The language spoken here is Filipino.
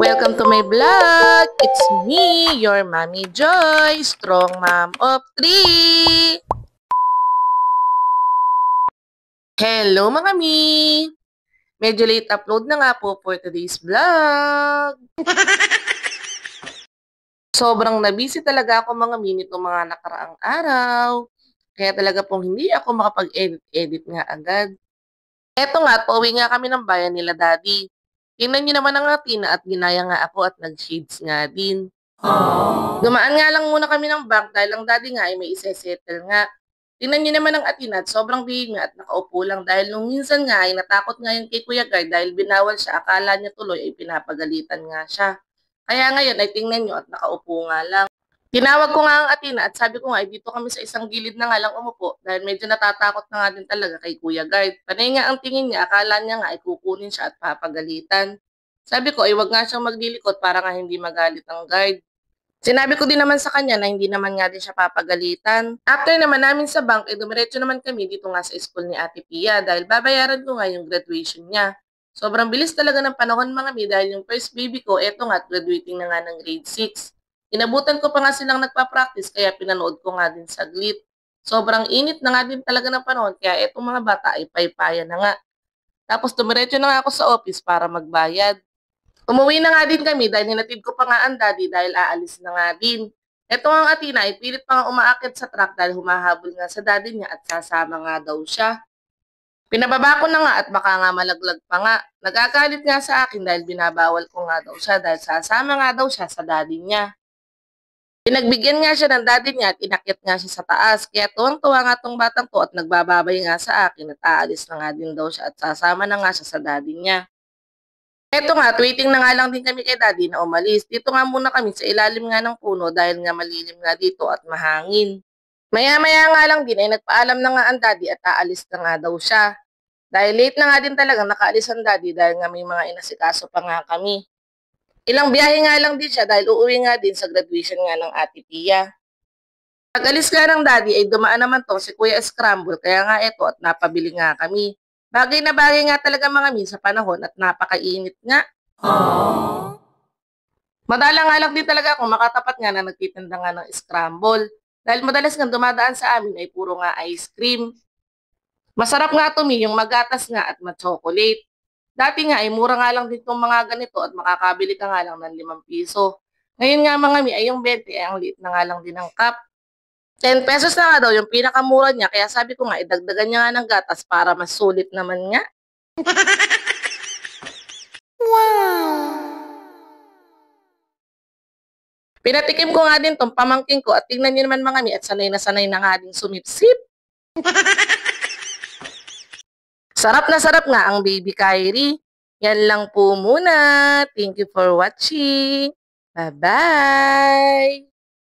Welcome to my vlog! It's me, your Mommy Joy, strong mom of 3! Hello mga mi! Medyo late upload na nga po for today's vlog. Sobrang nabisi talaga ako mga mi nitong mga nakaraang araw. Kaya talaga pong hindi ako makapag-edit nga agad. Eto nga, pauwi nga kami ng bayan nila daddy. Tingnan niyo naman ang Athena at ginaya nga ako at nag-shades nga din. Dumaan nga lang muna kami ng bank dahil ang daddy nga ay may isesettle nga. Tingnan niyo naman ang Athena at sobrang bihig nga at nakaupo lang dahil nung minsan nga ay natakot nga yung kay Kuya Guard dahil binawal siya, akala niya tuloy ay pinapagalitan nga siya. Kaya ngayon ay tingnan niyo at nakaupo nga lang. Tinawag ko nga ang Athena at sabi ko nga ay dito kami sa isang gilid na nga lang umupo dahil medyo natatakot na nga din talaga kay Kuya Guard. Panay nga ang tingin niya, akala niya nga ay kukunin siya at papagalitan. Sabi ko ay wag nga siyang maglilikot para nga hindi magalit ang guard. Sinabi ko din naman sa kanya na hindi naman nga din siya papagalitan. After naman namin sa bank, dumiretso naman kami dito nga sa school ni Ate Pia dahil babayaran ko nga yung graduation niya. Sobrang bilis talaga ng panahon mga mi dahil yung first baby ko, eto nga, graduating na nga ng grade 6. Inabutan ko pa nga silang nagpa-practice kaya pinanood ko nga din saglit. Sobrang init na nga din talaga ng panahon kaya etong mga bata ay paypayan na nga. Tapos dumiretso na nga ako sa office para magbayad. Umuwi na nga din kami dahil hinatid ko pa nga ang daddy dahil aalis na nga din. Eto nga ang Athena ay pilit pa nga umaakit sa truck dahil humahabol nga sa daddy niya at sasama nga daw siya. Pinababa ko na nga at baka nga malaglag pa nga. Nagagalit nga sa akin dahil binabawal ko nga daw siya dahil sasama nga daw siya sa daddy niya. Pinagbigyan nga siya ng daddy niya at inakyat nga siya sa taas. Kaya tuwang-tuwa nga tong batang to at nagbababay nga sa akin at aalis na nga din daw siya at sasama na nga siya sa daddy niya. Eto nga, waiting na nga lang din kami kay daddy na umalis. Dito nga muna kami sa ilalim nga ng puno dahil nga malilim nga dito at mahangin. Maya-maya nga lang din ay nagpaalam na nga ang daddy at aalis na nga daw siya. Dahil late na nga din talaga nakaalis ang daddy dahil nga may mga inasikaso pa nga kami. Ilang biyahe nga lang din siya dahil uuwi nga din sa graduation nga ng Ate Pia. Pag-alis nga ng daddy ay dumaan naman to si Kuya Scramble kaya nga eto at napabili nga kami. Bagay na bagay nga talaga mga min sa panahon at napakainit nga. Madala nga lang din talaga ako makatapat nga na nagtitinda nga ng scramble. Dahil madalas nga dumadaan sa amin ay puro nga ice cream. Masarap nga to mi yung magatas nga at ma-chocolate. Dati nga ay mura nga lang din itong mga ganito at makakabili ka nga lang ng 5 piso. Ngayon nga mga mi ay yung 20 ay ang liit na nga lang din ng cup. 10 pesos na nga daw yung pinakamura niya kaya sabi ko nga idagdagan niya nga ng gatas para mas sulit naman nga. Pinatikim ko nga din tong pamangking ko at tingnan niyo naman mga mi at sanay na nga din sumipsip. Sarap na sarap nga ang baby Kyrie. Yan lang po muna. Thank you for watching. Bye-bye!